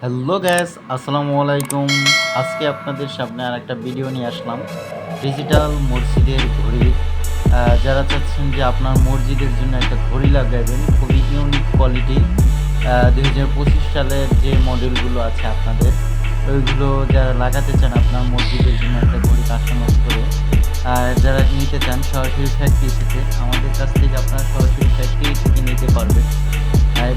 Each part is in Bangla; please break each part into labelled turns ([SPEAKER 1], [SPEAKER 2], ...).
[SPEAKER 1] হ্যালো গ্যাস, আসসালামু আলাইকুম। আজকে আপনাদের সামনে আর একটা ভিডিও নিয়ে আসলাম ডিজিটাল মসজিদের ঘড়ি। যারা চাচ্ছেন যে আপনার মসজিদের জন্য একটা ঘড়ি লাগাবেন খুবই ইউনিক কোয়ালিটি, 2025 সালের যে মডেলগুলো আছে আপনাদের ওইগুলো যারা লাগাতে চান আপনার মসজিদের জন্য একটা ঘড়ি কাস্টমাইজ করে, যারা নিতে চান সরাসরি ফ্যাক্টরি থেকে আমাদের কাছ থেকে আপনারা সরাসরি ফ্যাক্টরি থেকে নিতে পারবেন।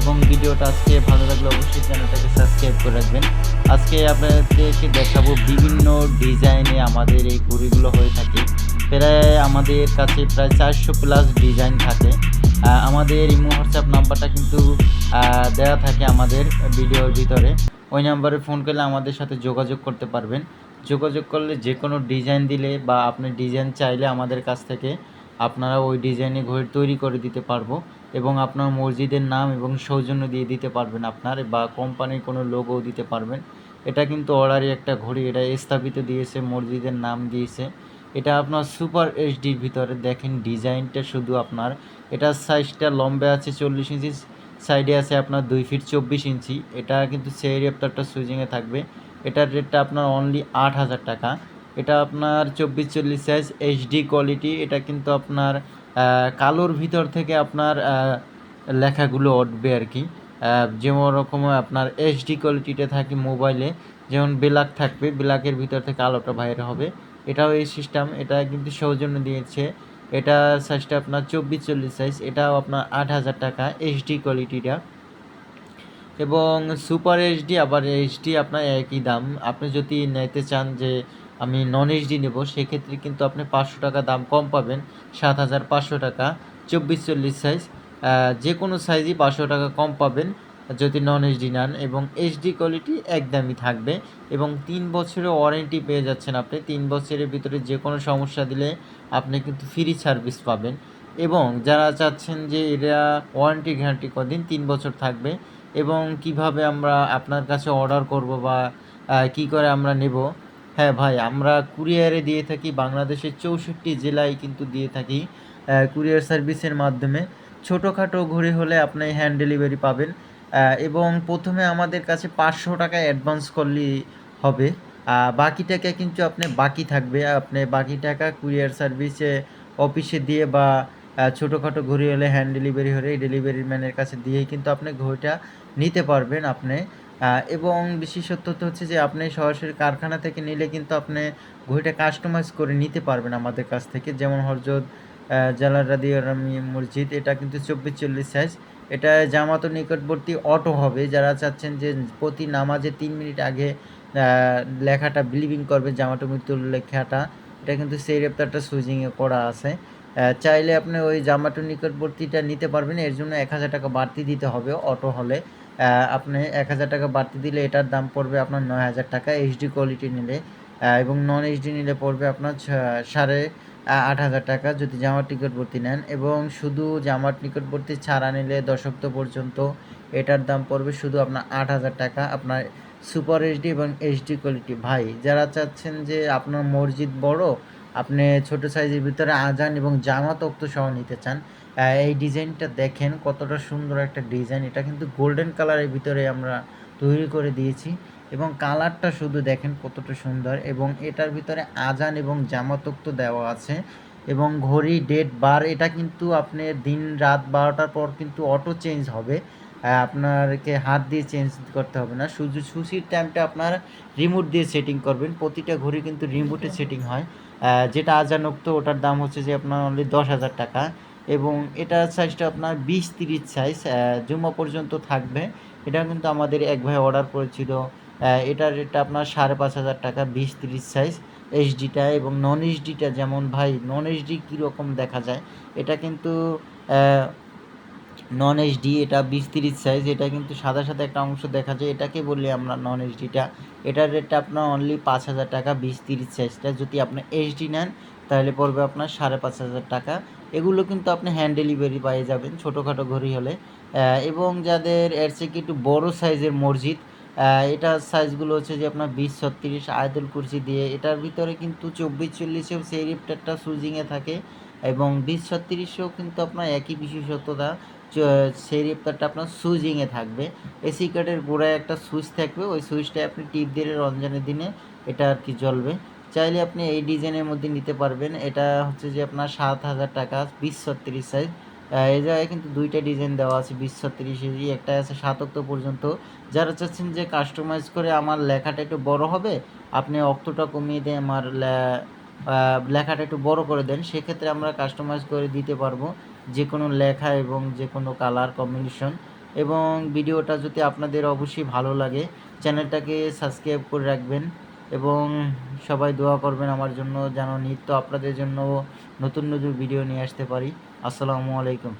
[SPEAKER 1] এবং ভিডিওটা আজকে ভালো লাগলে অবশ্যই চ্যানেলটাকে সাবস্ক্রাইব করে রাখবেন। আজকে আপনাদেরকে দেখাবো বিভিন্ন ডিজাইনে আমাদের এই ঘড়িগুলো হয়ে থাকে। প্রায় আমাদের কাছে প্রায় 400 প্লাস ডিজাইন থাকে। আমাদের ইমো হোয়াটসঅ্যাপ নাম্বারটা কিন্তু দেওয়া থাকে আমাদের ভিডিওর ভিতরে। ওই নাম্বারে ফোন করলে আমাদের সাথে যোগাযোগ করতে পারবেন। যোগাযোগ করলে যে কোনো ডিজাইন দিলে বা আপনি ডিজাইন চাইলে আমাদের কাছ থেকে আপনারা ওই ডিজাইনে ঘড়ি তৈরি করে দিতে পারবো এবং আপনার মসজিদের নাম এবং সৌজন্য দিয়ে দিতে পারবেন আপনার, বা কোম্পানির কোনো লোগো দিতে পারবেন। এটা কিন্তু অর্ডারি একটা ঘড়ি, এটা স্থাপিত দিয়েছে, মসজিদের নাম দিয়েছে। এটা আপনার সুপার এইচডির ভিতরে দেখেন ডিজাইনটা শুধু আপনার। এটার সাইজটা লম্বে আছে 40 ইঞ্চি, সাইডে আছে আপনার 2 ফিট 24 ইঞ্চি। এটা কিন্তু সেই রেপ্টারটা সুইজিংয়ে থাকবে। এটার রেটটা আপনার অনলি 8,000 টাকা। এটা আপনার 24-40 সাইজ এইচডি কোয়ালিটি। এটা কিন্তু আপনার কালোর ভিতর থেকে আপনার লেখাগুলো উঠবে আর কি। যেমন রকম আপনার এইচডি কোয়ালিটিটা থাকে মোবাইলে, যেমন ব্ল্যাক থাকবে, ব্ল্যাকের ভিতর থেকে আলোটা বাইর হবে। এটাও এই সিস্টেম, এটা কিন্তু সৌজন্য দিয়েছে। এটা সাইজটা আপনার 24-40 সাইজ, এটাও আপনার 8,000 টাকা এইচডি কোয়ালিটিটা। এবং সুপার এইচডি আবার এইচডি আপনার একই দাম। আপনি যদি নিতে চান যে আমি নন এইচডি নেব, সেক্ষেত্রে কিন্তু আপনি 500 টাকা দাম কম পাবেন, 7,500 টাকা 24-40 সাইজ। যে কোনো সাইজই 500 টাকা কম পাবেন যদি নন এইচডি নেন, এবং এইচডি কোয়ালিটি একদমই থাকবে। এবং 3 বছরের ওয়ারেন্টি পেয়ে যাচ্ছেন আপনি। 3 বছরের ভিতরে যে কোনো সমস্যা দিলে আপনি কিন্তু ফ্রি সার্ভিস পাবেন। এবং যারা চাচ্ছেন যে এটা ওয়ারেন্টি গ্যারান্টি কদিন, 3 বছর থাকবে। এবং কিভাবে আমরা আপনার কাছে অর্ডার করব বা কি করে আমরা নেব? হ্যাঁ ভাই, আমরা কুরিয়ারে দিয়ে থাকি, বাংলাদেশের 64 জেলায় কিন্তু দিয়ে থাকি কুরিয়ার সার্ভিসের মাধ্যমে। ছোটোখাটো ঘড়ি হলে আপনি হ্যান্ড ডেলিভারি পাবেন। এবং প্রথমে আমাদের কাছে 500 টাকা অ্যাডভান্স করলেই হবে। বাকি টাকা কিন্তু আপনি বাকি থাকবে। আপনি বাকি টাকা কুরিয়ার সার্ভিসে অফিসে দিয়ে বা ছোটোখাটো ঘড়ি হলে হ্যান্ড ডেলিভারি হলে ডেলিভারি ম্যানের কাছে দিয়েই কিন্তু আপনি ঘড়িটা নিতে পারবেন আপনি। এবং বিশেষত্বটা হচ্ছে যে আপনি সরাসরি কারখানা থেকে নিলে কিন্তু আপনি ঘড়িটা কাস্টমাইজ করে নিতে পারবেন আমাদের কাছ থেকে। যেমন হযরত জালাল রাদিয়াল্লাহু মসজিদ, এটা কিন্তু 24-40 সাইজ। এটা জামাত ও নিকটবর্তী অটো হবে। যারা চাচ্ছেন যে প্রতি নামাজে 3 মিনিট আগে লেখাটা বিলিভিং করবে, জামাতুল মৃত্যুর লেখাটা, এটা কিন্তু সেই রেপ্টারটা সুইচিংয়ে করা আছে। চাইলে আপনি ওই জামাতুর নিকটবর্তীটা নিতে পারবেন। এর জন্য 1,000 টাকা বাড়তি দিতে হবে অটো হলে। আপনি 1,000 টাকা বাড়তি দিলে এটার দাম পড়বে আপনার 9,000 টাকা এইচডি কোয়ালিটি নিলে। এবং নন এইচডি নিলে পড়বে আপনার 8,500 টাকা যদি জামার নিকটবর্তী নেন। এবং শুধু জামার নিকটবর্তী ছাড়া নিলে 10 সপ্তাহ পর্যন্ত এটার দাম পড়বে শুধু আপনার 8,000 টাকা। আপনার সুপার এইচডি এবং এইচডি কোয়ালিটি। ভাই, যারা চাচ্ছেন যে আপনার মসজিদ বড়, আপনি ছোট সাইজের ভিতরে আজান এবং জামাত ওক্ত সহ নিতে চান, এই ডিজাইনটা দেখেন কতটা সুন্দর একটা ডিজাইন। এটা কিন্তু গোল্ডেন কালারের ভিতরে আমরা তৈরি করে দিয়েছি, এবং কালারটা শুধু দেখেন কতটা সুন্দর। এবং এটার ভিতরে আজান এবং জামাত ওক্ত দেওয়া আছে, এবং ঘড়ি ডেট বার এটা কিন্তু আপনি দিন রাত 12টার পর কিন্তু অটো চেঞ্জ হবে। আপনাকে হাত দিয়ে চেঞ্জ করতে হবে না, শুধু সুচির টাইমটা আপনার রিমোট দিয়ে সেটিং করবেন। প্রতিটা ঘড়ি কিন্তু রিমোটে সেটিং হয়। যেটা আজানোক্ত ওটার দাম হচ্ছে যে আপনার অনলি 10,000 টাকা। এবং এটার সাইজটা আপনার 20-30 সাইজ, জুম্মা পর্যন্ত থাকবে। এটা কিন্তু আমাদের এক ভাই অর্ডার করেছিল। এটার রেটটা আপনার 5,500 টাকা 20-30 সাইজ এইচডিটা। এবং নন এইচডিটা, যেমন ভাই নন এইচডি কীরকম দেখা যায়, এটা কিন্তু নন এইচডি, এটা 20-30 সাইজ, এটা কিন্তু সাদা সাদা একটা অংশ দেখা যায়, এটাকে বলি আমরা নন এইচডিটা। এটার রেটটা আপনার অনলি 5,000 টাকা 20-30 সাইজটা। যদি আপনি এইচডি নেন তাহলে পড়বে আপনার 5,500 টাকা। এগুলো কিন্তু আপনি হ্যান্ড ডেলিভারি পেয়ে যাবেন ছোটোখাটো ঘড়ি হলে। এবং যাদের এর থেকে একটু বড়ো সাইজের মসজিদ, এটার সাইজগুলো হচ্ছে যে আপনার 20-36 আয়াতুল কুরসি দিয়ে। এটার ভিতরে কিন্তু 24-40এও সেই রিপ্টারটা সুইজিংয়ে থাকে, এবং 20-36এও কিন্তু আপনার একই বিশেষত্বতা সেই ইফতারটা আপনার সুইচিংয়ে থাকবে। এসি কার্ডের গোড়ায় একটা সুইচ থাকবে, ওই সুইচটায় আপনি টিপ দিলে রমজানের দিনে এটা আর কি জ্বলবে। চাইলে আপনি এই ডিজাইনের মধ্যে নিতে পারবেন। এটা হচ্ছে যে আপনার ৭,০০০ টাকা, ২০-৩৬ সাইজ। এই জায়গায় কিন্তু দুইটা ডিজাইন দেওয়া আছে, ২০-৩৬ একটা আছে ৭ অক্টো পর্যন্ত। যারা চাচ্ছেন যে কাস্টমাইজ করে আমার লেখাটা একটু বড় হবে, আপনি অক্টোটা কমিয়ে দিয়ে আমার লেখাটা একটু বড় করে দেন, সেক্ষেত্রে আমরা কাস্টমাইজ করে দিতে পারবো যে কোনো লেখা এবং যে কোনো কালার কম্বিনেশন। এবং ভিডিওটা যদি আপনাদের অবশ্যই ভালো লাগে, চ্যানেলটাকে সাবস্ক্রাইব করে রাখবেন এবং সবাই দোয়া করবেন আমার জন্য, যেন নিত্য আপনাদের জন্য নতুন নতুন ভিডিও নিয়ে আসতে পারি। আসসালামু আলাইকুম।